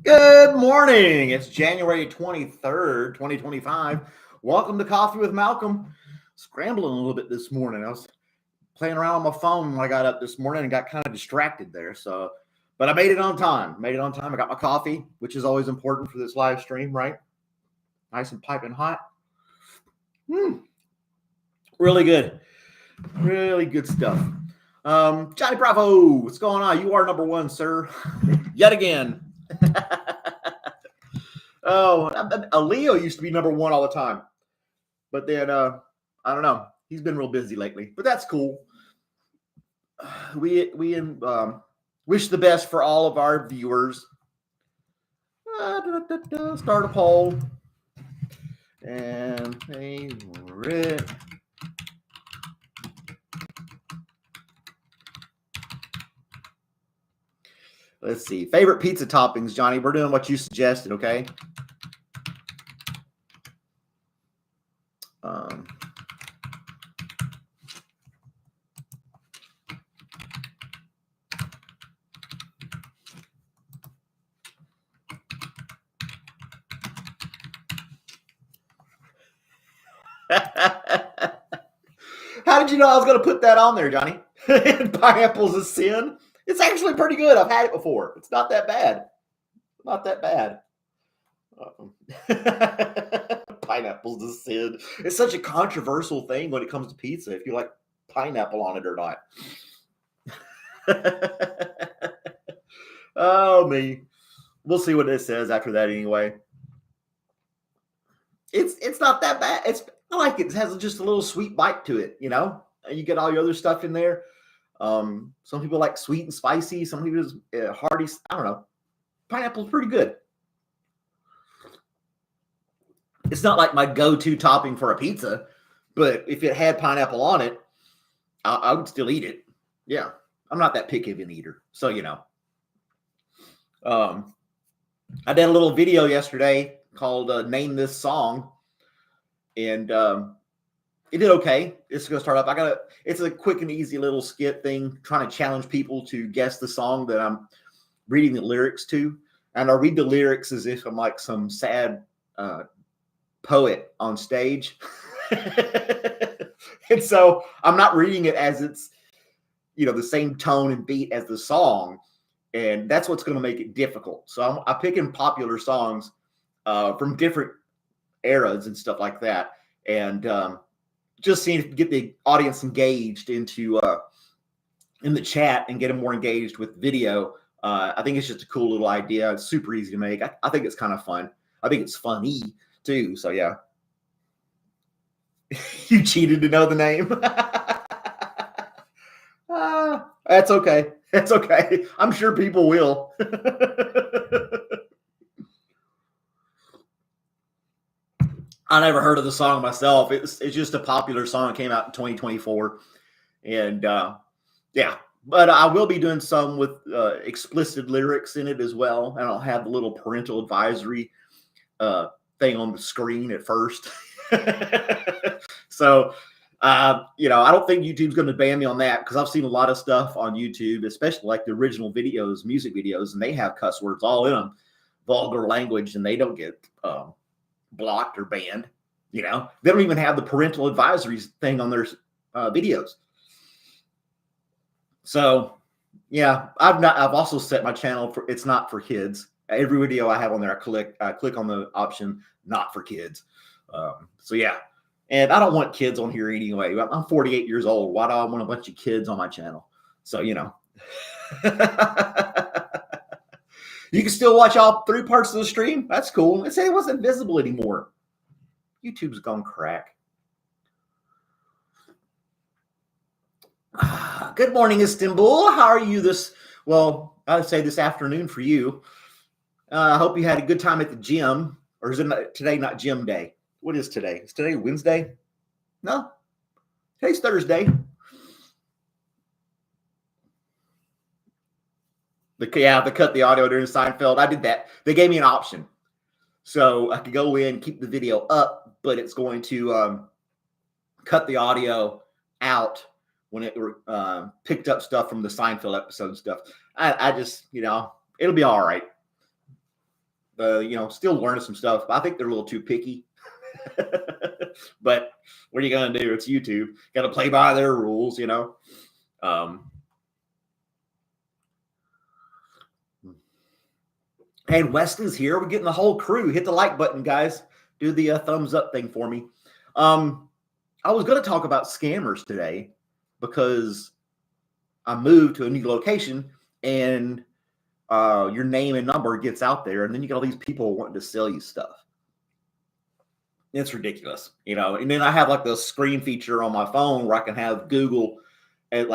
Good morning. It's January 23rd, 2025. Welcome to Coffee with Malcolm. Scrambling a little bit this morning. I was playing around on my phone when I got up this morning and got kind of distracted there. But I made it on time. I got my coffee, which is always important for this live stream, right? Nice and piping hot. Really good. Really good stuff. Johnny Bravo, what's going on? You are number one, sir. Yet again. Leo used to be number one all the time, but then I don't know. He's been real busy lately, but that's cool. We wish the best for all of our viewers. Start a poll and favorite. Let's see. Favorite pizza toppings, Johnny. We're doing what you suggested, okay? How did you know I was going to put that on there, Johnny? Pineapple's a sin. It's actually pretty good. I've had it before. It's not that bad. Not that bad. Pineapple's a sin. It's such a controversial thing when it comes to pizza, if you like pineapple on it or not. Oh, me. We'll see what it says after that anyway. It's not that bad. I like it. It has just a little sweet bite to it, you know? And you get all your other stuff in there. Some people like sweet and spicy. Some people just hearty. I don't know. Pineapple's pretty good. It's not like my go-to topping for a pizza, but if it had pineapple on it, I would still eat it. Yeah, I'm not that picky of an eater, so you know. I did a little video yesterday called "Name This Song," and it did okay. It's gonna start up. It's a quick and easy little skit thing, trying to challenge people to guess the song that I'm reading the lyrics to, and I read the lyrics as if I'm like some sad poet on stage. And so I'm not reading it as it's, the same tone and beat as the song. And that's what's going to make it difficult. So I'm picking popular songs from different eras and stuff like that. And just seeing if we get the audience engaged in the chat and get them more engaged with video. I think it's just a cool little idea. It's super easy to make. I think it's kind of fun. I think it's funny too. So yeah. You cheated to know the name. That's okay. That's okay. I'm sure people will. I never heard of the song myself. It's just a popular song. It came out in 2024. And yeah, but I will be doing some with explicit lyrics in it as well. And I'll have the little parental advisory thing on the screen at first. So, I don't think YouTube's going to ban me on that, because I've seen a lot of stuff on YouTube, especially like the original videos, music videos, and they have cuss words all in them, vulgar language, and they don't get blocked or banned. They don't even have the parental advisories thing on their videos. So, yeah, I've also set my channel for it's not for kids. Every video I have on there, I click on the option not for kids. So yeah, and I don't want kids on here anyway. I'm 48 years old. Why do I want a bunch of kids on my channel? So you can still watch all 3 parts of the stream. That's cool. It said it wasn't visible anymore. YouTube's gone crack. Good morning, Istanbul. How are you I'd say this afternoon for you. I hope you had a good time at the gym. Or is it today not gym day? What is today? Is today Wednesday? No. Today's Thursday. They cut the audio during Seinfeld. I did that. They gave me an option. So I could go in, keep the video up, but it's going to cut the audio out when it picked up stuff from the Seinfeld episode stuff. I just, it'll be all right. still learning some stuff. But I think they're a little too picky. But what are you going to do? It's YouTube. Got to play by their rules, And Weston's here. We're getting the whole crew. Hit the like button, guys. Do the thumbs up thing for me. I was going to talk about scammers today because I moved to a new location and your name and number gets out there, and then you got all these people wanting to sell you stuff. It's ridiculous, And then I have like the screen feature on my phone where I can have Google and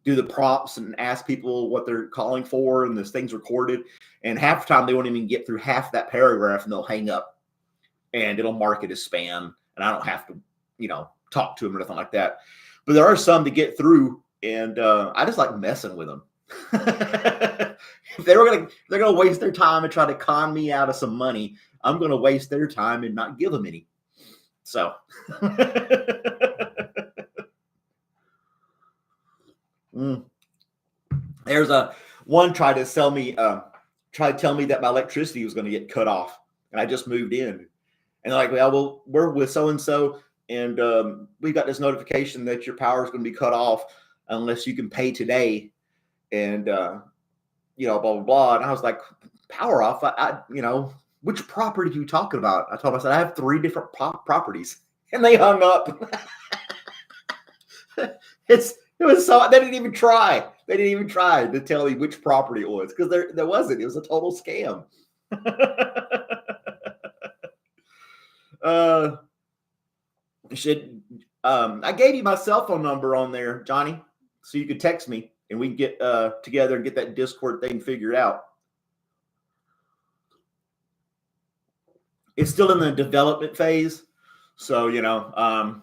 do the prompts and ask people what they're calling for, and this thing's recorded. And half the time they won't even get through half that paragraph, and they'll hang up, and it'll mark it as spam, and I don't have to, talk to them or anything like that. But there are some to get through, and I just like messing with them. If they're gonna waste their time and try to con me out of some money, I'm gonna waste their time and not give them any. So there's one tried to tell me that my electricity was going to get cut off, and I just moved in, and they're like, well, we're with so and so, and we got this notification that your power is going to be cut off unless you can pay today, and blah blah blah. And I was like, power off? I which property are you talking about? I told them, I said, I have 3 different properties, and they hung up. It was so they didn't even try. They didn't even try to tell me which property it was, because there wasn't. It was a total scam. I gave you my cell phone number on there, Johnny, so you could text me and we can get together and get that Discord thing figured out. It's still in the development phase, so yeah,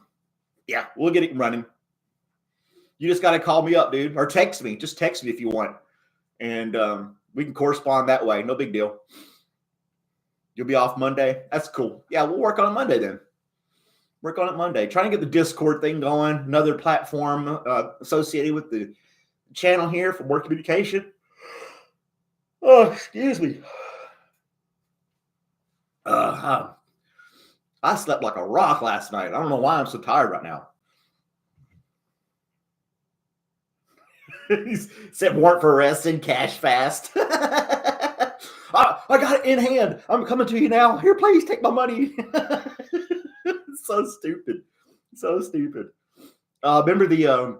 we'll get it running. You just got to call me up, dude, or text me. Just text me if you want, and we can correspond that way. No big deal. You'll be off Monday. That's cool. Yeah, we'll work on it Monday then. Work on it Monday. Trying to get the Discord thing going. Another platform associated with the channel here for more communication. Oh, excuse me. I slept like a rock last night. I don't know why I'm so tired right now. He said warrant for arrest in cash fast. I got it in hand. I'm coming to you now. Here, please take my money. So stupid. So stupid. Remember the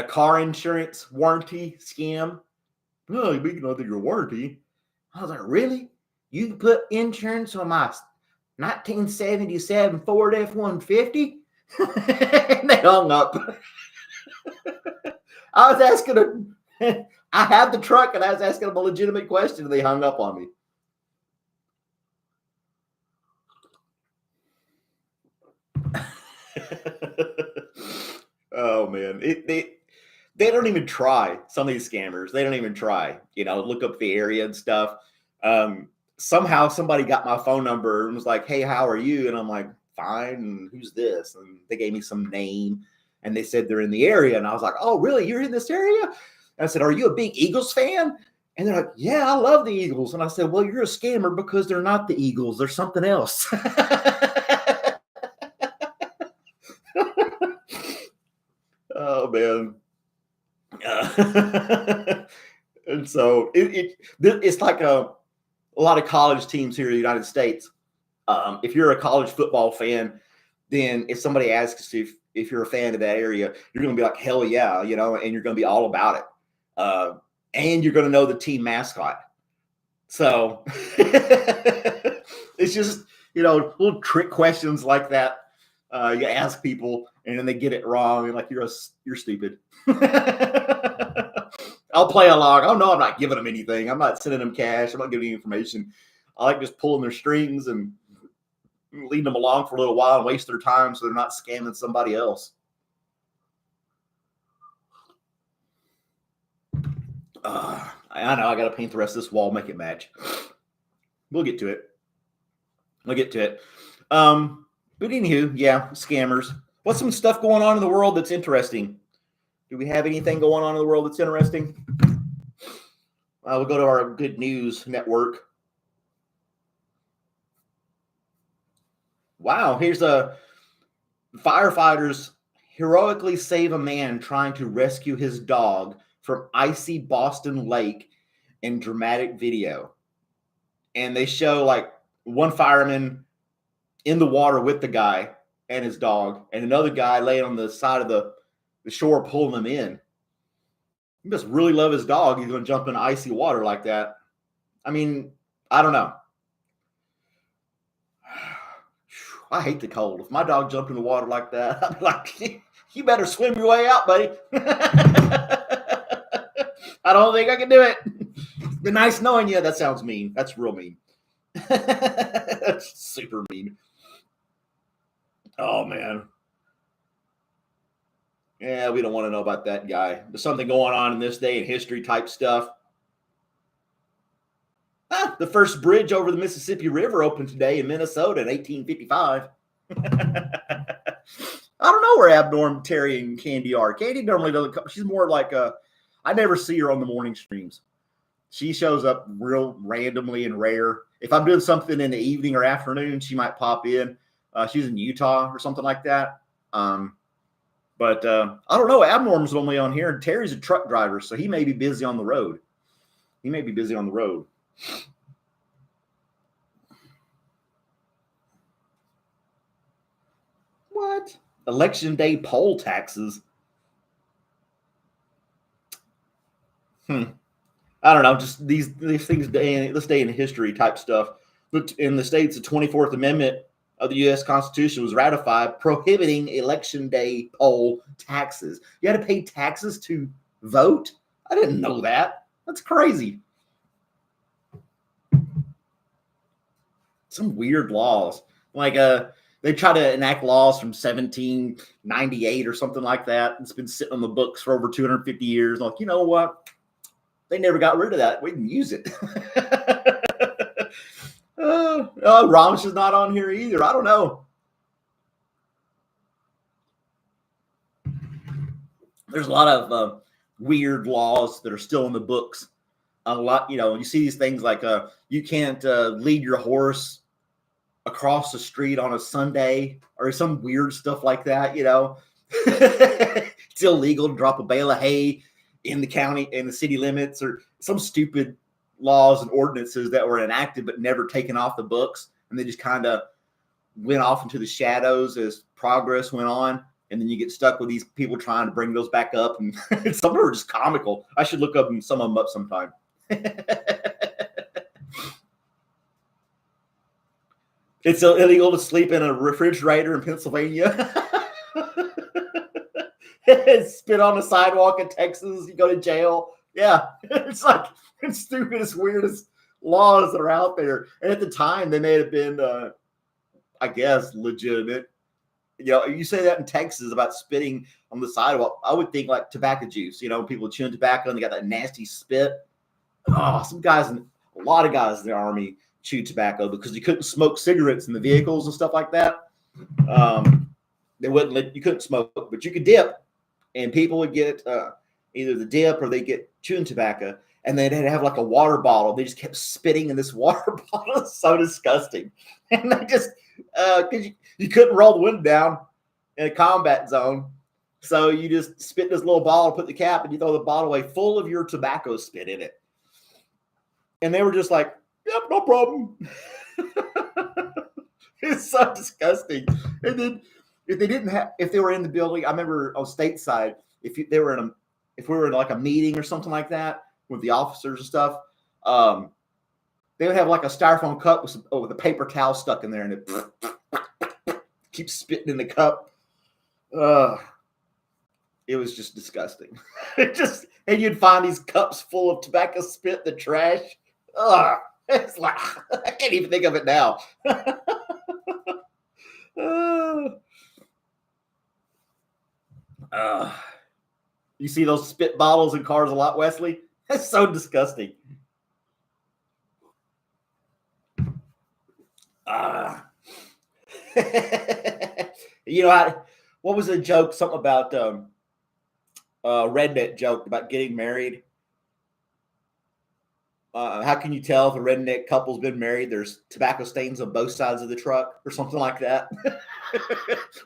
car insurance warranty scam? Oh, we can under your warranty. I was like, really? You can put insurance on my 1977 Ford F-150? And they hung up. I was asking them, I had the truck, and I was asking them a legitimate question, and they hung up on me. Oh, man. They don't even try. Some of these scammers, they don't even try. Look up the area and stuff. Somehow somebody got my phone number and was like, hey, how are you? And I'm like, fine. And who's this? And they gave me some name. And they said they're in the area. And I was like, oh, really? You're in this area? And I said, are you a big Eagles fan? And they're like, yeah, I love the Eagles. And I said, well, you're a scammer because they're not the Eagles. They're something else. Oh, man. And so it's like a lot of college teams here in the United States. If you're a college football fan, then if somebody asks if you're a fan of that area, you're going to be like, hell yeah, and you're going to be all about it. And you're going to know the team mascot. So it's just, little trick questions like that. You ask people and then they get it wrong. And like, you're stupid. I'll play along. Oh no, I'm not giving them anything. I'm not sending them cash. I'm not giving any information. I like just pulling their strings and leading them along for a little while and waste their time so they're not scamming somebody else. I know. I got to paint the rest of this wall, make it match. We'll get to it. But anywho, yeah, scammers. What's some stuff going on in the world that's interesting? Do we have anything going on in the world that's interesting? We'll go to our good news network. Wow, here's a firefighters heroically save a man trying to rescue his dog from icy Boston Lake in dramatic video. And they show like one fireman in the water with the guy and his dog, and another guy laying on the side of the shore pulling him in. He must really love his dog. He's going to jump in icy water like that. I mean, I don't know. I hate the cold. If my dog jumped in the water like that, I'd be like, you better swim your way out, buddy. I don't think I can do it. It's been nice knowing you. That sounds mean. That's real mean. That's super mean. Oh, man. Yeah, we don't want to know about that guy. There's something going on in this day in history type stuff. The first bridge over the Mississippi River opened today in Minnesota in 1855. I don't know where Abnorm, Terry, and Candy are. Candy normally doesn't come. She's more like I never see her on the morning streams. She shows up real randomly and rare. If I'm doing something in the evening or afternoon, she might pop in. She's in Utah or something like that. But I don't know. Abnorm's only on here, and Terry's a truck driver, so he may be busy on the road. What? Election day poll taxes. I don't know. Just these things. This day in history type stuff. In the states, the 24th Amendment of the U.S. Constitution was ratified, prohibiting election day poll taxes. You had to pay taxes to vote? I didn't know that. That's crazy. Some weird laws. Like they try to enact laws from 1798 or something like that. It's been sitting on the books for over 250 years. Like, you know what? They never got rid of that. We can use it. Ramish is not on here either. I don't know. There's a lot of weird laws that are still in the books. A lot, you see these things like you can't lead your horse across the street on a Sunday or some weird stuff like that. It's illegal to drop a bale of hay in the city limits, or some stupid laws and ordinances that were enacted but never taken off the books, and they just kind of went off into the shadows as progress went on. And then you get stuck with these people trying to bring those back up, and some of them are just comical. I should look some of them up sometime. It's illegal to sleep in a refrigerator in Pennsylvania. Spit on the sidewalk in Texas, you go to jail. Yeah, it's like the stupidest, weirdest laws that are out there. And at the time, they may have been, I guess, legitimate. You say that in Texas about spitting on the sidewalk. I would think like tobacco juice. People chewing tobacco and they got that nasty spit. Oh, a lot of guys in the Army chewed tobacco because you couldn't smoke cigarettes in the vehicles and stuff like that. They wouldn't you couldn't smoke, but you could dip, and people would get either the dip or they get chewing tobacco, and they'd have like a water bottle. They just kept spitting in this water bottle. It's so disgusting. And they just because you couldn't roll the window down in a combat zone. So you just spit in this little bottle, put the cap, and you throw the bottle away full of your tobacco spit in it. And they were just like, yep, no problem. It's so disgusting. And then if they were in the building, I remember on stateside, if we were in like a meeting or something like that with the officers and stuff, they would have like a styrofoam cup with a paper towel stuck in there, and it keeps spitting in the cup. It was just disgusting. And you'd find these cups full of tobacco spit in the trash. It's like, I can't even think of it now. You see those spit bottles in cars a lot, Wesley? That's so disgusting. What was the joke? Something about redneck joke about getting married. How can you tell if a redneck couple's been married? There's tobacco stains on both sides of the truck or something like that.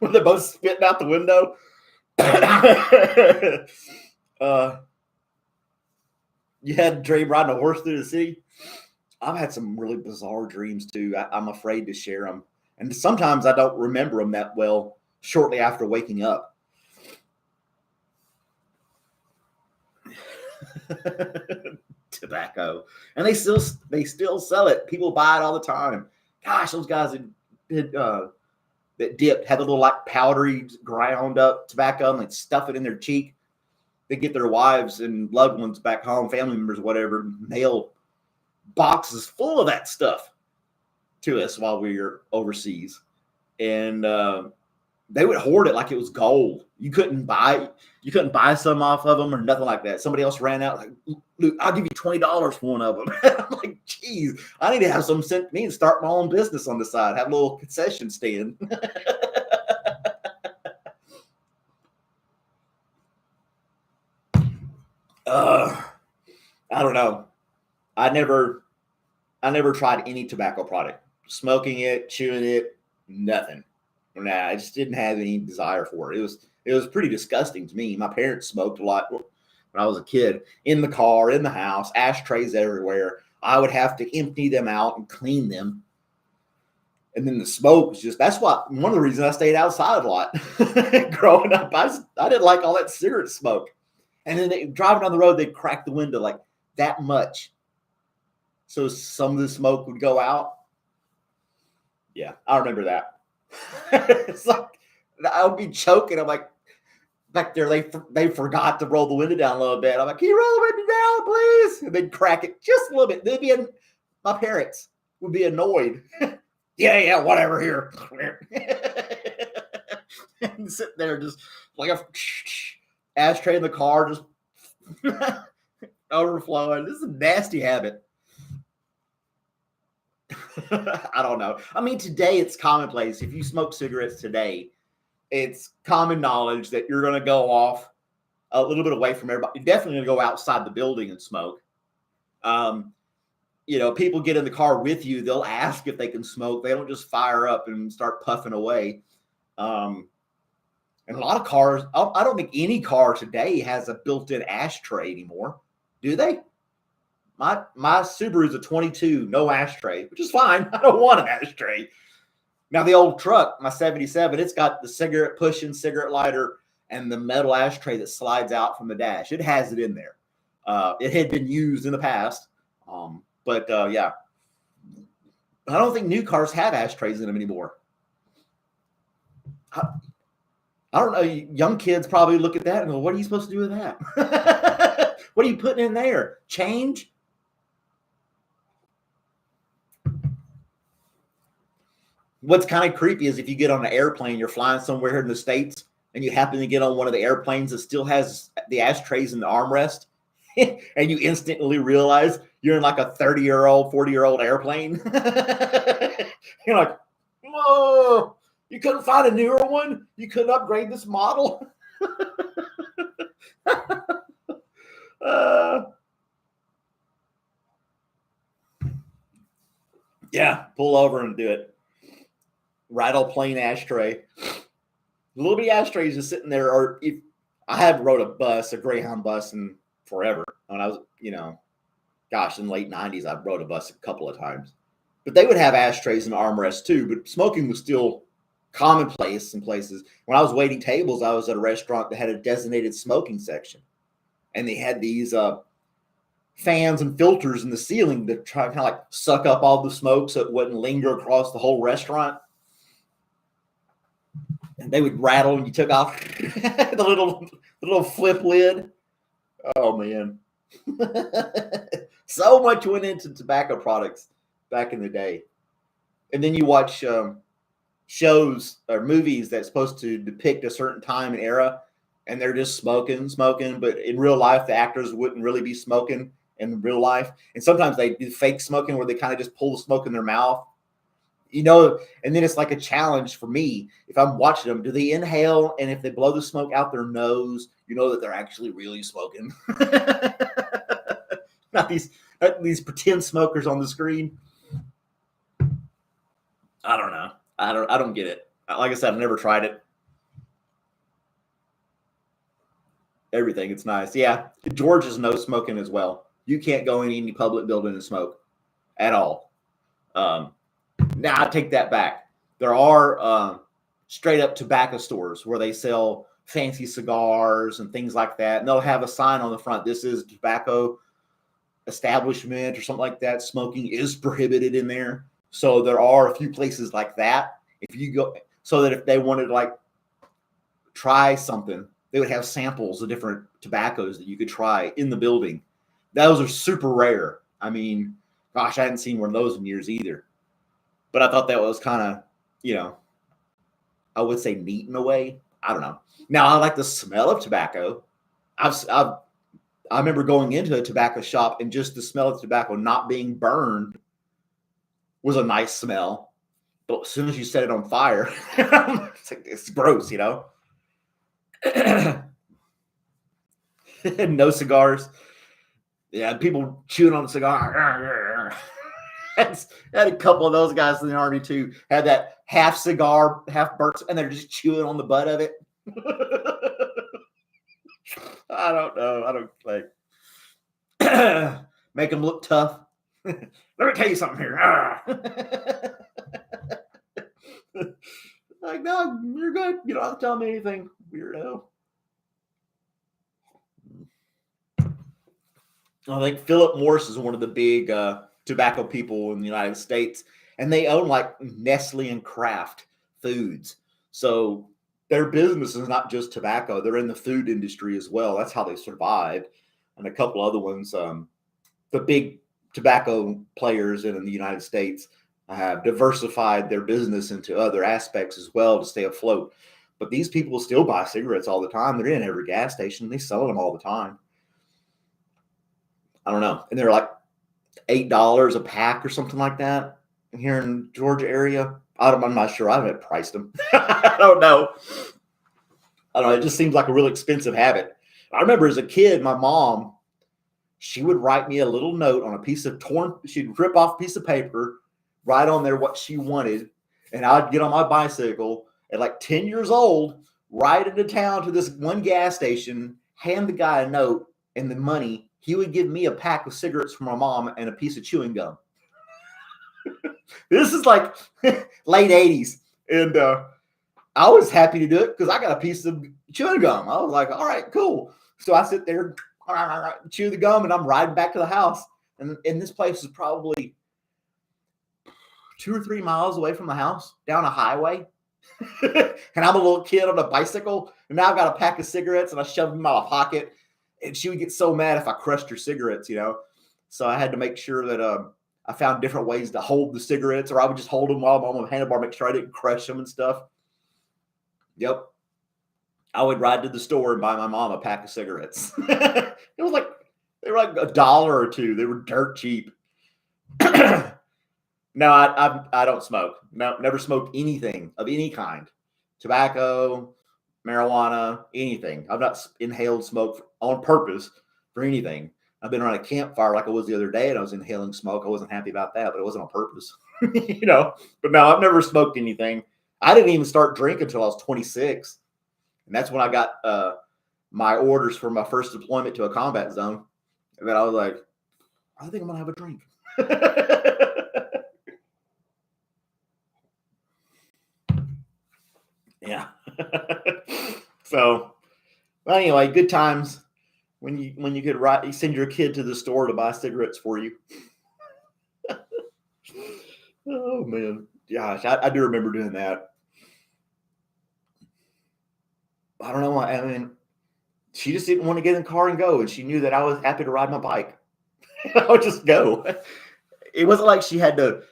When they're both spitting out the window. You had a dream riding a horse through the city. I've had some really bizarre dreams too. I'm afraid to share them. And sometimes I don't remember them that well shortly after waking up. Tobacco. And they still sell it. People buy it all the time. Gosh, those guys that dipped had a little like powdery ground up tobacco and they'd stuff it in their cheek. They get their wives and loved ones back home, family members, whatever, mail boxes full of that stuff to us while we were overseas. And they would hoard it like it was gold. You couldn't buy some off of them or nothing like that. Somebody else ran out like, Luke, I'll give you $20 for one of them. I'm like, geez, I need to have some sent to me and start my own business on the side. Have a little concession stand. I don't know. I never tried any tobacco product. Smoking it, chewing it, nothing. Nah, I just didn't have any desire for it. It was pretty disgusting to me. My parents smoked a lot when I was a kid. In the car, in the house, ashtrays everywhere. I would have to empty them out and clean them. And then the smoke was just, that's one of the reasons I stayed outside a lot. Growing up, I didn't like all that cigarette smoke. And then driving down the road, they'd crack the window like that much. So some of the smoke would go out. Yeah, I remember that. It's like I would be choking. I'm like, back there, they forgot to roll the window down a little bit. I'm like, can you roll the window down, please? And they'd crack it just a little bit. My parents would be annoyed. Yeah, whatever, here. And sit there just like a ashtray in the car, just overflowing. This is a nasty habit. I don't know. I mean, today it's commonplace. If you smoke cigarettes today, it's common knowledge that you're going to go off a little bit away from everybody. You're definitely going to go outside the building and smoke. People get in the car with you. They'll ask if they can smoke. They don't just fire up and start puffing away. And a lot of cars, I don't think any car today has a built-in ashtray anymore. Do they? My Subaru is a 22, no ashtray, which is fine. I don't want an ashtray. Now, the old truck, my 77, it's got the cigarette lighter and the metal ashtray that slides out from the dash. It has it in there. It had been used in the past. Yeah. I don't think new cars have ashtrays in them anymore. I don't know. Young kids probably look at that and go, what are you supposed to do with that? What are you putting in there? Change? What's kind of creepy is if you get on an airplane, you're flying somewhere here in the States, and you happen to get on one of the airplanes that still has the ashtrays in the armrest, and you instantly realize you're in like a 30-year-old, 40-year-old airplane. You're like, whoa, you couldn't find a newer one? You couldn't upgrade this model? Yeah, pull over and do it. Right old plain ashtray. A little bitty ashtrays just sitting there. Or if I had rode a Greyhound bus, and forever. When I was, in the late 90s, I rode a bus a couple of times. But they would have ashtrays and armrests too. But smoking was still commonplace in places. When I was waiting tables, I was at a restaurant that had a designated smoking section, and they had these fans and filters in the ceiling to try to kind of like suck up all the smoke so it wouldn't linger across the whole restaurant. And they would rattle when you took off the little flip lid. Oh man. So much went into tobacco products back in the day. And then you watch shows or movies that's supposed to depict a certain time and era, and they're just smoking, but in real life, the actors wouldn't really be smoking in real life. And sometimes they do fake smoking where they kind of just pull the smoke in their mouth. And then it's like a challenge for me. If I'm watching them, do they inhale? And if they blow the smoke out their nose, you know that they're actually really smoking. Not these These pretend smokers on the screen. I don't know. I don't get it. Like I said, I've never tried it. Everything, it's nice. Yeah, Georgia's no smoking as well. You can't go in any public building and smoke at all. Now I take that back. There are straight up tobacco stores where they sell fancy cigars and things like that, and they'll have a sign on the front: "This is tobacco establishment" or something like that. Smoking is prohibited in there. So there are a few places like that. If you go, so that if they wanted to like try something, they would have samples of different tobaccos that you could try in the building. Those are super rare. I mean, gosh, I hadn't seen one of those in years either. But I thought that was kind of, I would say neat in a way. I don't know. Now I like the smell of tobacco. I remember going into a tobacco shop and just the smell of tobacco not being burned was a nice smell. But as soon as you set it on fire, it's gross, No cigars. Yeah, people chewing on the cigar. Had a couple of those guys in the Army too. Had that half cigar, half burnt, and they're just chewing on the butt of it. I don't know. I don't like make them look tough. Let me tell you something here. Like, no, you're good. You don't have to tell me anything, weirdo. I think Philip Morris is one of the big tobacco people in the United States, and they own like Nestle and Kraft Foods. So their business is not just tobacco; they're in the food industry as well. That's how they survived, and a couple other ones. The big tobacco players in the United States have diversified their business into other aspects as well to stay afloat. But these people still buy cigarettes all the time. They're in every gas station. They sell them all the time. I don't know. And they're like $8 a pack or something like that here in Georgia area. I'm not sure. I haven't priced them. I don't know. It just seems like a real expensive habit. I remember as a kid, my mom, she would write me a little note on a piece of she'd rip off a piece of paper, write on there what she wanted, and I'd get on my bicycle at like 10 years old, ride into town to this one gas station, hand the guy a note and the money. He would give me a pack of cigarettes from my mom and a piece of chewing gum. This is like late 80s. And I was happy to do it because I got a piece of chewing gum. I was like, all right, cool. So I sit there, chew the gum, and I'm riding back to the house. And this place is probably 2 or 3 miles away from the house, down a highway. And I'm a little kid on a bicycle. And now I've got a pack of cigarettes, and I shove them in my pocket. And she would get so mad if I crushed her cigarettes, So I had to make sure that I found different ways to hold the cigarettes, or I would just hold them while I'm on the handlebar, make sure I didn't crush them and stuff. Yep. I would ride to the store and buy my mom a pack of cigarettes. It was like, they were like $1 or $2. They were dirt cheap. No, I don't smoke. No, never smoked anything of any kind. Tobacco, marijuana, anything. I've not inhaled smoke on purpose for anything. I've been around a campfire like I was the other day, and I was inhaling smoke. I wasn't happy about that, but it wasn't on purpose. But no, I've never smoked anything. I didn't even start drinking until I was 26. And that's when I got my orders for my first deployment to a combat zone. And then I was like, I think I'm going to have a drink. Yeah. So, well, anyway, good times when you could you send your kid to the store to buy cigarettes for you. Oh man, gosh, I do remember doing that. I don't know. I mean, she just didn't want to get in the car and go, and she knew that I was happy to ride my bike. I would just go. It wasn't like she had to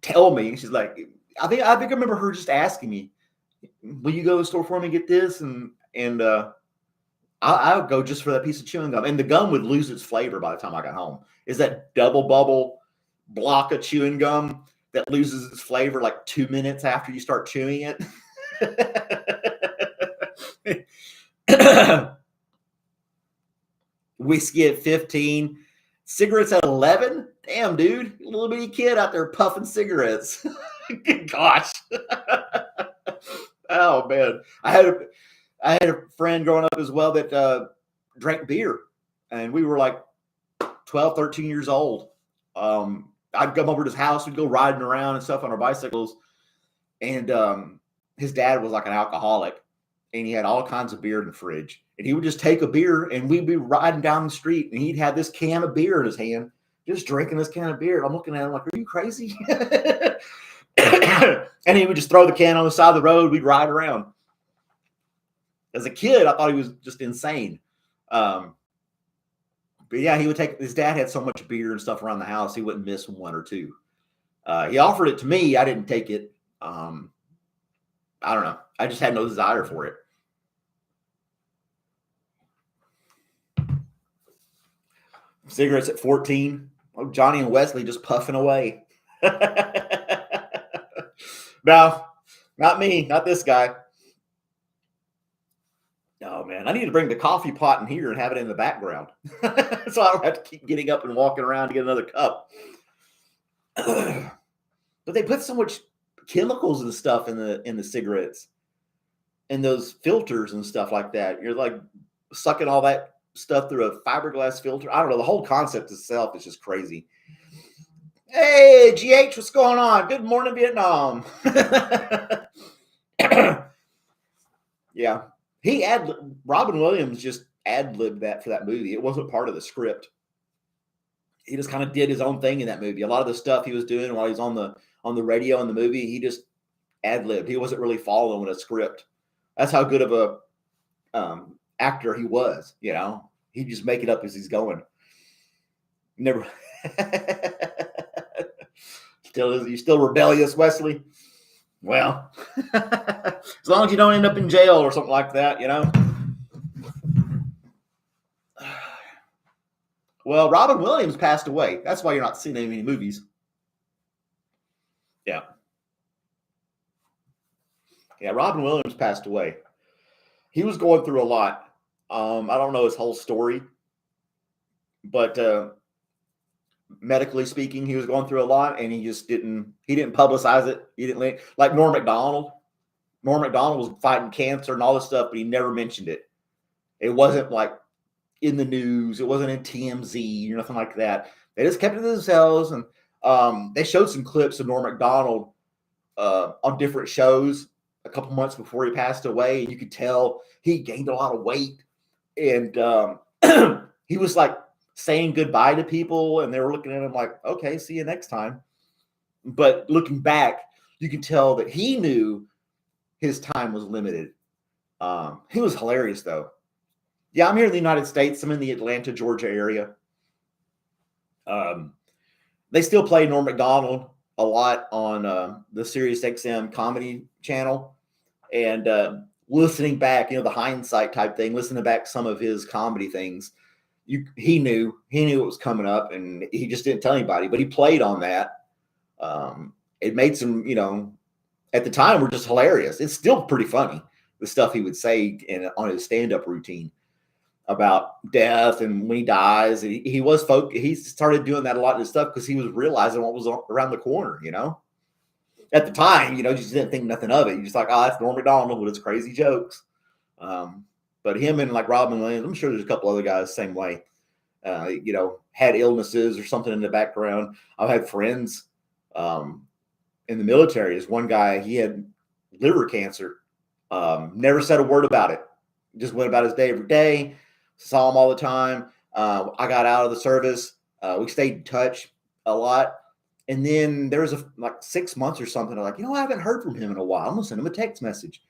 tell me. She's like, I think I remember her just asking me, "Will you go to the store for me and get this?" And I would go just for that piece of chewing gum, and the gum would lose its flavor by the time I got home. Is that double bubble block of chewing gum that loses its flavor like 2 minutes after you start chewing it? Whiskey at 15. Cigarettes at 11? Damn, dude. Little bitty kid out there puffing cigarettes. Good gosh. Oh, man. I had a friend growing up as well that drank beer. And we were like 12, 13 years old. I'd come over to his house. We'd go riding around and stuff on our bicycles. And his dad was like an alcoholic. And he had all kinds of beer in the fridge. And he would just take a beer and we'd be riding down the street and he'd have this can of beer in his hand, just drinking this can of beer. And I'm looking at him like, are you crazy? And he would just throw the can on the side of the road. We'd ride around. As a kid, I thought he was just insane. But yeah, he would take, his dad had so much beer and stuff around the house, he wouldn't miss one or two. He offered it to me. I didn't take it. I don't know. I just had no desire for it. Cigarettes at 14. Oh, Johnny and Wesley just puffing away. No, not me. Not this guy. Oh, man. I need to bring the coffee pot in here and have it in the background. So I don't have to keep getting up and walking around to get another cup. But they put so much chemicals and stuff in the cigarettes and those filters and stuff like that. You're like sucking all that stuff through a fiberglass filter. I don't know. The whole concept itself is just crazy. Hey, GH, what's going on? Good morning, Vietnam. Yeah. Robin Williams just ad-libbed that for that movie. It wasn't part of the script. He just kind of did his own thing in that movie. A lot of the stuff he was doing while he was on the radio in the movie, he just ad-libbed. He wasn't really following a script. That's how good of a actor he was, you know. He'd just make it up as he's going. Never. You still rebellious, Wesley? Well, as long as you don't end up in jail or something like that, you know. Well, Robin Williams passed away. That's why you're not seeing any movies. Yeah. Yeah, Robin Williams passed away. He was going through a lot. I don't know his whole story, but medically speaking, he was going through a lot, and he didn't publicize it. He didn't, like Norm Macdonald. Norm Macdonald was fighting cancer and all this stuff, but he never mentioned it. It wasn't like in the news. It wasn't in TMZ or nothing like that. They just kept it to themselves, and they showed some clips of Norm Macdonald on different shows a couple months before he passed away, and you could tell he gained a lot of weight, and he was like saying goodbye to people, and they were looking at him like, okay, see you next time. But looking back, you can tell that he knew his time was limited. He was hilarious, though. Yeah, I'm here in the United States. I'm in the Atlanta, Georgia area. They still play Norm Macdonald a lot on the Sirius XM comedy channel. And listening back, the hindsight type thing, listening back some of his comedy things, he knew it was coming up, and he just didn't tell anybody, but he played on that. It made some, at the time were just hilarious. It's still pretty funny, the stuff he would say on his stand-up routine about death and when he dies. He started doing that a lot in his stuff because he was realizing what was around the corner, At the time, you just didn't think nothing of it. You just like, oh, that's Norm Macdonald with his crazy jokes. But him and like Robin Williams, I'm sure there's a couple other guys the same way, had illnesses or something in the background. I've had friends in the military. There's one guy, he had liver cancer, never said a word about it. Just went about his day every day, saw him all the time. I got out of the service. We stayed in touch a lot. And then there was like 6 months or something. I'm like, I haven't heard from him in a while. I'm going to send him a text message.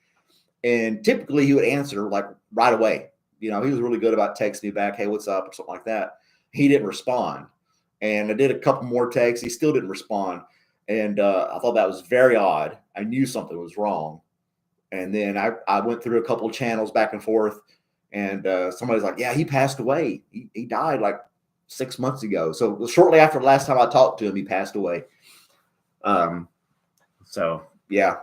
And typically he would answer like right away. He was really good about texting me back, hey, what's up, or something like that. He didn't respond. And I did a couple more texts. He still didn't respond. And I thought that was very odd. I knew something was wrong. And then I went through a couple of channels back and forth. And somebody's like, yeah, he passed away. He died like 6 months ago. So shortly after the last time I talked to him, he passed away. So yeah,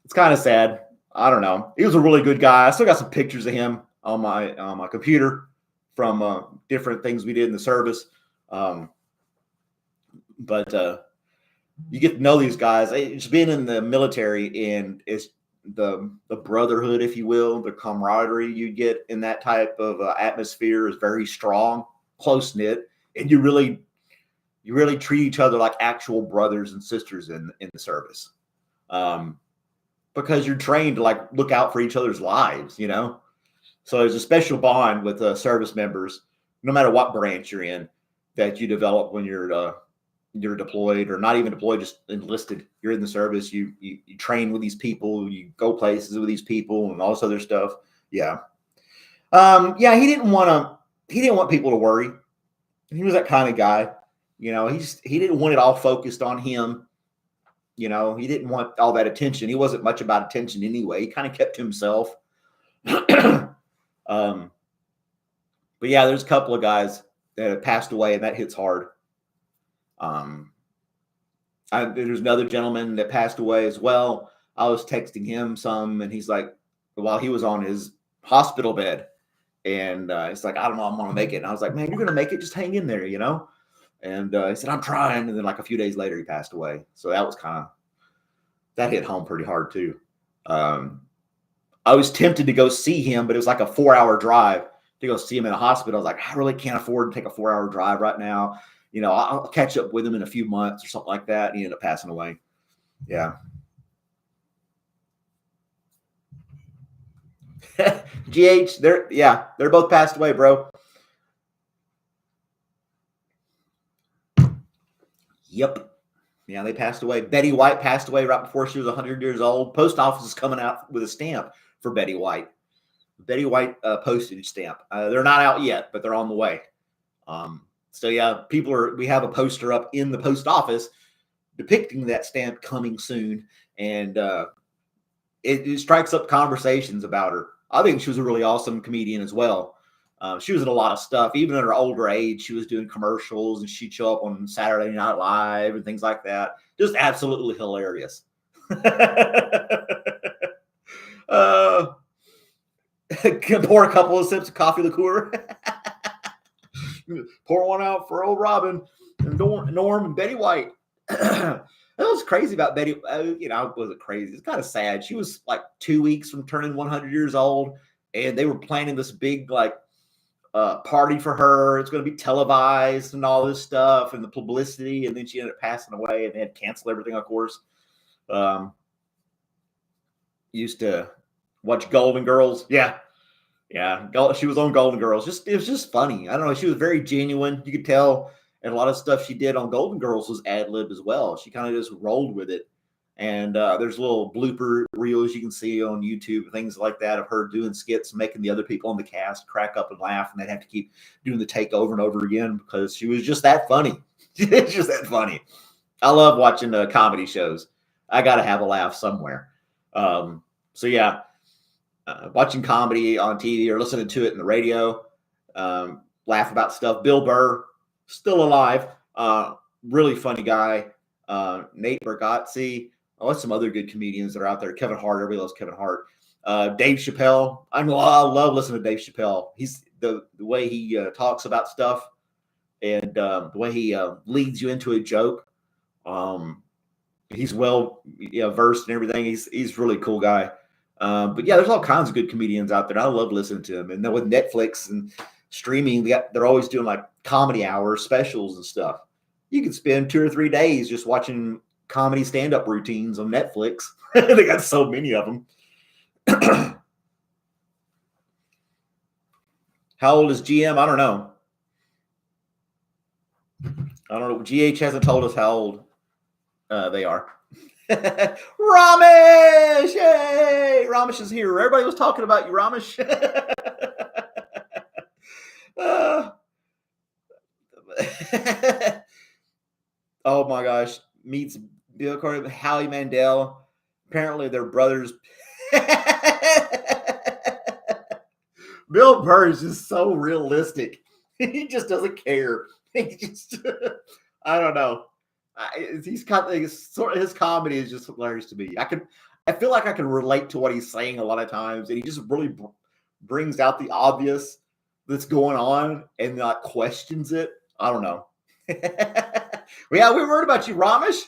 it's kind of sad. I don't know. He was a really good guy. I still got some pictures of him on my computer from different things we did in the service. But you get to know these guys. It's been in the military, and it's the brotherhood, if you will, the camaraderie you get in that type of atmosphere is very strong, close knit, and you really treat each other like actual brothers and sisters in the service, because you're trained to like look out for each other's lives, you know. So there's a special bond with service members, no matter what branch you're in, that you develop when you're deployed, or not even deployed, just enlisted. You're in the service. You train with these people. You go places with these people, and all this other stuff. Yeah. Yeah. He didn't want people to worry. He was that kind of guy. You know, he didn't want it all focused on him. You know, he didn't want all that attention. He wasn't much about attention anyway. He kind of kept to himself. But yeah, there's a couple of guys that have passed away, and that hits hard. There's another gentleman that passed away as well. I was texting him some, and he's like, while he was on his hospital bed, and he's like, I don't know, I'm gonna make it. And I was like, man, you're gonna make it. Just hang in there, you know. And he said, I'm trying. And then like a few days later, he passed away. So that was that hit home pretty hard too. I was tempted to go see him, but it was like a 4-hour drive to go see him in a hospital. I was like, I really can't afford to take a 4-hour drive right now. You know, I'll catch up with him in a few months or something like that. And he ended up passing away. Yeah. GH, they're both passed away, bro. Yep. Yeah, they passed away. Betty White passed away right before she was 100 years old. Post office is coming out with a stamp for Betty White. Betty White postage stamp. They're not out yet, but they're on the way. So yeah, we have a poster up in the post office depicting that stamp coming soon. And it strikes up conversations about her. I think she was a really awesome comedian as well. She was in a lot of stuff. Even at her older age, she was doing commercials, and she'd show up on Saturday Night Live and things like that. Just absolutely hilarious. Can pour a couple of sips of coffee liqueur. Pour one out for old Robin and Norm and Betty White. That was crazy about Betty. You know, it wasn't crazy. It's kind of sad. She was like 2 weeks from turning 100 years old, and they were planning this big like party for her. It's going to be televised and all this stuff and the publicity. And then she ended up passing away, and they had to cancel everything, of course. Used to watch Golden Girls. Yeah. She was on Golden Girls. It was just funny. I don't know. She was very genuine. You could tell. And a lot of stuff she did on Golden Girls was ad-lib as well. She kind of just rolled with it. And there's little blooper reels you can see on YouTube, things like that, of her doing skits, making the other people on the cast crack up and laugh, and they'd have to keep doing the take over and over again because she was just that funny. It's just that funny. I love watching comedy shows. I got to have a laugh somewhere. So yeah, watching comedy on TV or listening to it in the radio, laugh about stuff. Bill Burr, still alive, really funny guy. Nate Bargatze. What's some other good comedians that are out there? Kevin Hart. Everybody loves Kevin Hart. Dave Chappelle. I love listening to Dave Chappelle. He's the way he talks about stuff, and the way he leads you into a joke. He's well versed in everything. He's a really cool guy. But yeah, there's all kinds of good comedians out there. I love listening to them. And then with Netflix and streaming, they're always doing like comedy hour specials and stuff. You could spend 2 or 3 days just watching comedy stand-up routines on Netflix. They got so many of them. How old is GM? I don't know. GH hasn't told us how old they are. Ramesh! Yay! Ramesh is here. Everybody was talking about you, Ramesh. Oh my gosh. Meets Bill Carter, Howie Mandel. Apparently they're brothers. Bill Burr is just so realistic. He just doesn't care. He just, I don't know. His comedy is just hilarious to me. I feel like I can relate to what he's saying a lot of times, and he just really brings out the obvious that's going on and not questions it. I don't know. Well, yeah, we were worried about you, Ramesh.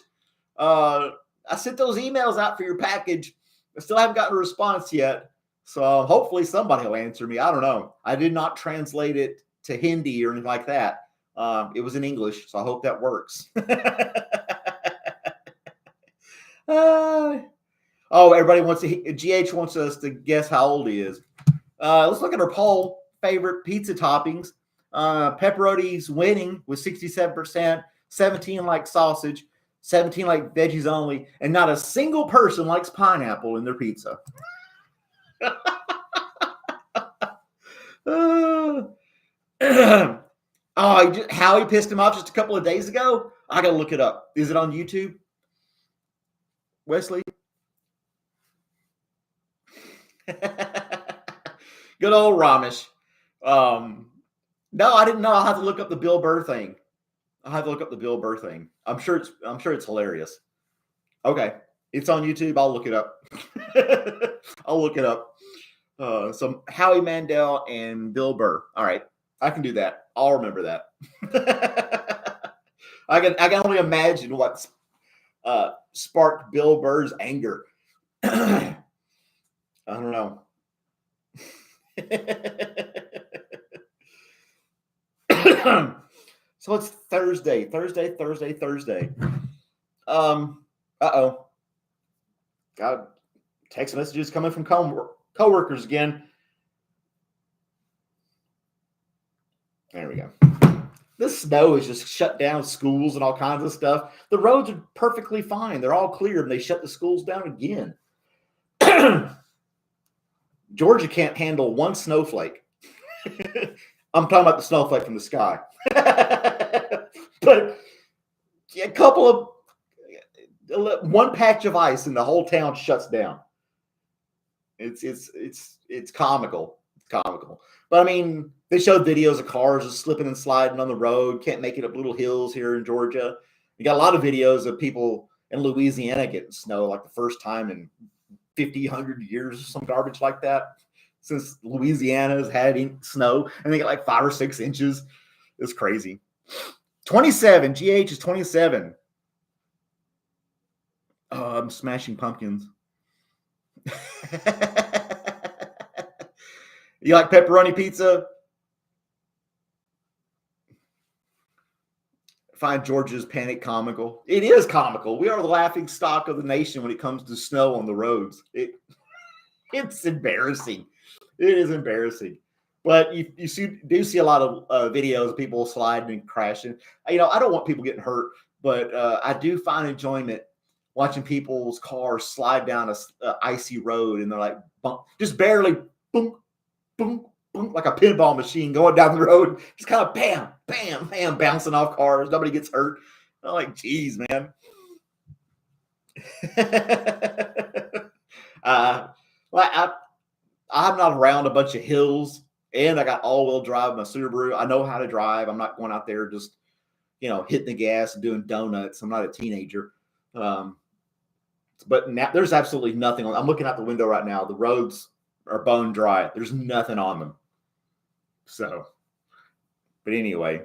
I sent those emails out for your package. I still haven't gotten a response yet. So hopefully somebody will answer me. I don't know. I did not translate it to Hindi or anything like that. It was in English, so I hope that works. Everybody wants to. GH wants us to guess how old he is. Let's look at our poll. Favorite pizza toppings. Pepperoni's winning with 67%. 17 like sausage. 17 like veggies only, and not a single person likes pineapple in their pizza. Howie pissed him off just a couple of days ago. I gotta look it up. Is it on YouTube, Wesley? Good old Ramesh. No, I didn't know. I'll have to look up the Bill Burr thing. I'm sure it's hilarious. Okay. It's on YouTube. I'll look it up. So Howie Mandel and Bill Burr. All right. I can do that. I'll remember that. I can only imagine what sparked Bill Burr's anger. I don't know. So it's Thursday. God, text messages coming from coworkers again. There we go. This snow has just shut down schools and all kinds of stuff. The roads are perfectly fine. They're all clear, and they shut the schools down again. Georgia can't handle one snowflake. I'm talking about the snowflake from the sky. But a couple of one patch of ice and the whole town shuts down. It's comical. But I mean, they showed videos of cars just slipping and sliding on the road, can't make it up little hills here in Georgia. You got a lot of videos of people in Louisiana getting snow like the first time in 50, 100 years or some garbage like that. Since Louisiana's had snow, and they get like 5 or 6 inches. It's crazy. 27. GH is 27. Oh, I'm smashing pumpkins. You like pepperoni pizza? Find Georgia's panic comical. It is comical. We are the laughing stock of the nation when it comes to snow on the roads. It's embarrassing. It is embarrassing. But you do see a lot of videos of people sliding and crashing. I don't want people getting hurt, but I do find enjoyment watching people's cars slide down a icy road, and they're like just barely boom, boom, boom, like a pinball machine going down the road, just kind of bam, bam, bam, bouncing off cars. Nobody gets hurt. I'm like, geez, man. I'm not around a bunch of hills, and I got all-wheel drive my Subaru. I know how to drive. I'm not going out there just, hitting the gas and doing donuts. I'm not a teenager. But now there's absolutely nothing on. I'm looking out the window right now. The roads are bone dry. There's nothing on them. So, but anyway.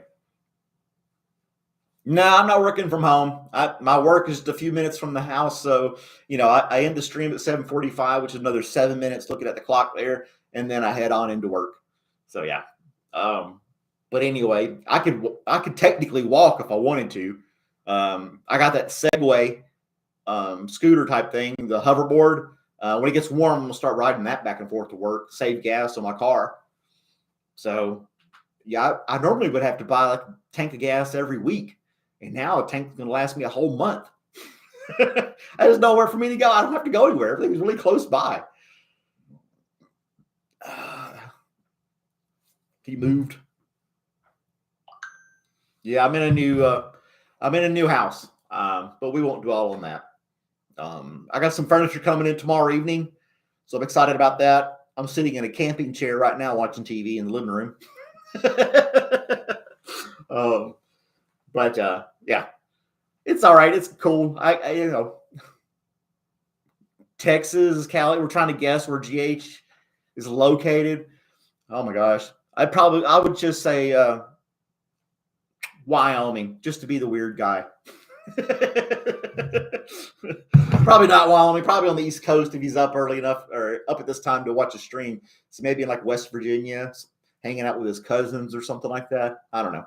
No, I'm not working from home. My work is just a few minutes from the house. So, I end the stream at 7:45, which is another 7 minutes looking at the clock there. And then I head on into work. So, yeah. But anyway, I could technically walk if I wanted to. I got that Segway scooter type thing, the hoverboard. When it gets warm, I'm going to start riding that back and forth to work, save gas on my car. So, yeah, I normally would have to buy like a tank of gas every week. And now a tank's going to last me a whole month. There's nowhere for me to go. I don't have to go anywhere. Everything's really close by. He moved. Yeah, I'm in a new house. But we won't dwell on that. I got some furniture coming in tomorrow evening, so I'm excited about that. I'm sitting in a camping chair right now watching TV in the living room. But yeah, it's all right. It's cool. I Texas, Cali. We're trying to guess where GH is located. Oh my gosh. I would just say Wyoming, just to be the weird guy. Probably not Wyoming, probably on the East Coast if he's up early enough or up at this time to watch a stream. So maybe in like West Virginia, hanging out with his cousins or something like that. I don't know.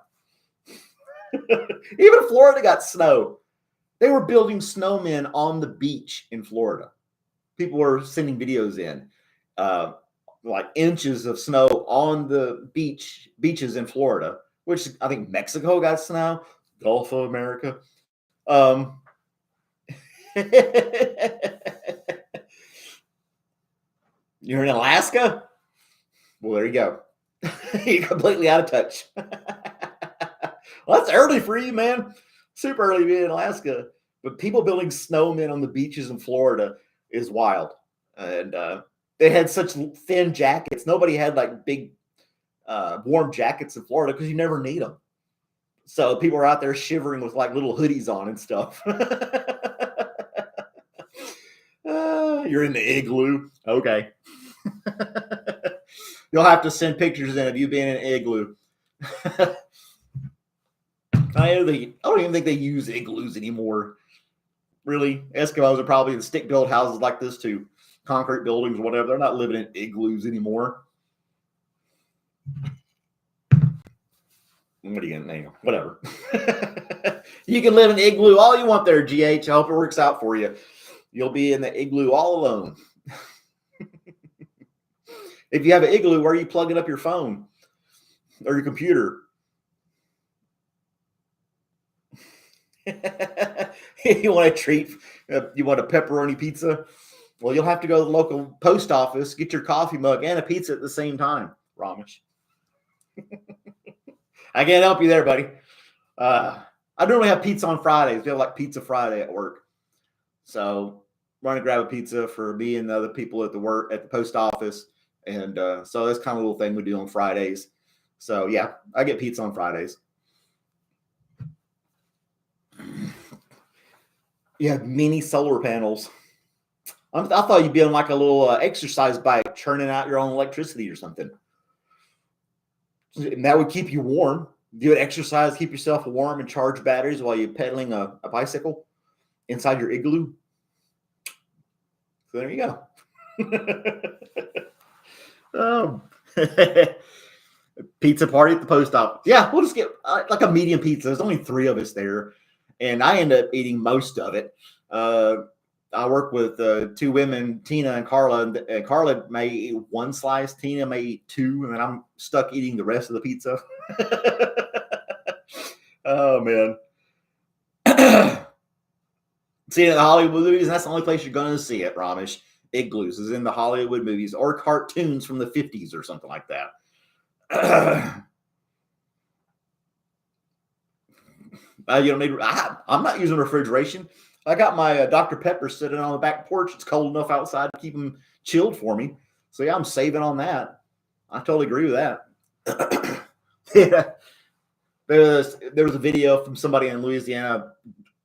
Even Florida got snow. They were building snowmen on the beach in Florida. People were sending videos in, like inches of snow on the beaches in Florida, which I think Mexico got snow, Gulf of America. You're in Alaska? Well, there you go. You're completely out of touch. Well, that's early for you, man. Super early to be in Alaska. But people building snowmen on the beaches in Florida is wild. And they had such thin jackets. Nobody had like big warm jackets in Florida because you never need them. So people are out there shivering with like little hoodies on and stuff. You're in the igloo. Okay. You'll have to send pictures in of you being in an igloo. I don't even think they use igloos anymore. Really, Eskimos are probably in stick-built houses like this too, concrete buildings or whatever. They're not living in igloos anymore. What are you gonna name? Whatever. You can live in an igloo all you want there, GH. I hope it works out for you. You'll be in the igloo all alone. If you have an igloo, where are you plugging up your phone or your computer? You want a treat? You want a pepperoni pizza? Well, you'll have to go to the local post office, get your coffee mug and a pizza at the same time, Ramesh. I can't help you there, buddy. I normally have pizza on Fridays. We have like Pizza Friday at work. So run and grab a pizza for me and the other people at the post office. And so that's kind of a little thing we do on Fridays. So yeah, I get pizza on Fridays. You have mini solar panels. I thought you'd be on like a little exercise bike, churning out your own electricity or something. And that would keep you warm. Do an exercise, keep yourself warm and charge batteries while you're pedaling a bicycle inside your igloo. So there you go. Pizza party at the post office. Yeah, we'll just get like a medium pizza. There's only 3 of us there. And I end up eating most of it. I work with 2 women, Tina and Carla. And Carla may eat 1 slice. Tina may eat 2. And then I'm stuck eating the rest of the pizza. Oh, man. See it in the Hollywood movies, and that's the only place you're going to see it, Ramesh. Igloos is in the Hollywood movies or cartoons from the 50s or something like that. You don't need. I'm not using refrigeration. I got my Dr. Pepper sitting on the back porch. It's cold enough outside to keep them chilled for me. So yeah, I'm saving on that. I totally agree with that. Yeah. There was a video from somebody in Louisiana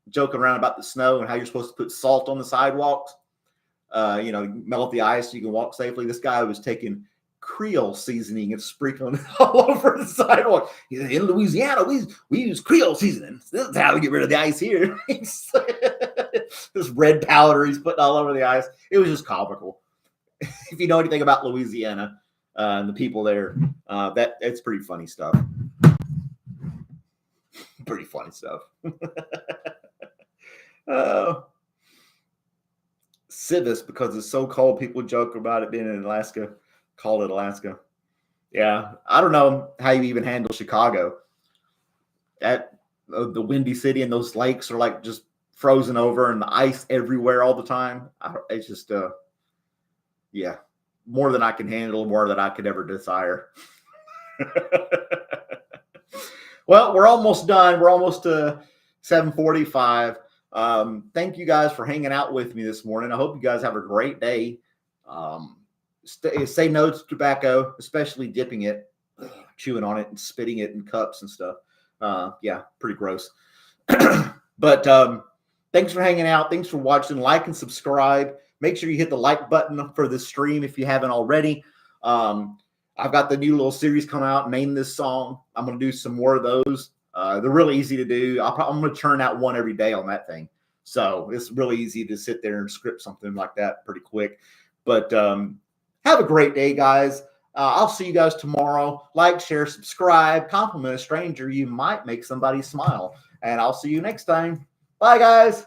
joking around about the snow and how you're supposed to put salt on the sidewalks. Melt the ice so you can walk safely. This guy was taking Creole seasoning and sprinkling it all over the sidewalk. He said, in Louisiana, we use Creole seasoning. This is how we get rid of the ice here. This red powder he's putting all over the ice. It was just comical. If you know anything about Louisiana and the people there, it's pretty funny stuff. Pretty funny stuff. Civis, because it's so cold, people joke about it being in Alaska. Call it Alaska. Yeah, I don't know how you even handle Chicago. The windy city and those lakes are like just frozen over and the ice everywhere all the time. It's just, more than I can handle, more than I could ever desire. Well, we're almost done. We're almost to 7:45. Thank you guys for hanging out with me this morning. I hope you guys have a great day. Say no to tobacco, especially dipping it, chewing on it and spitting it in cups and stuff. Pretty gross. But thanks for hanging out. Thanks for watching. Like and subscribe. Make sure you hit the like button for the stream if you haven't already. I've got the new little series coming out, Name This Song. I'm going to do some more of those They're really easy to do. I'm going to churn out one every day on that thing. So it's really easy to sit there and script something like that pretty quick. But have a great day, guys. I'll see you guys tomorrow. Like, share, subscribe, compliment a stranger. You might make somebody smile. And I'll see you next time. Bye, guys.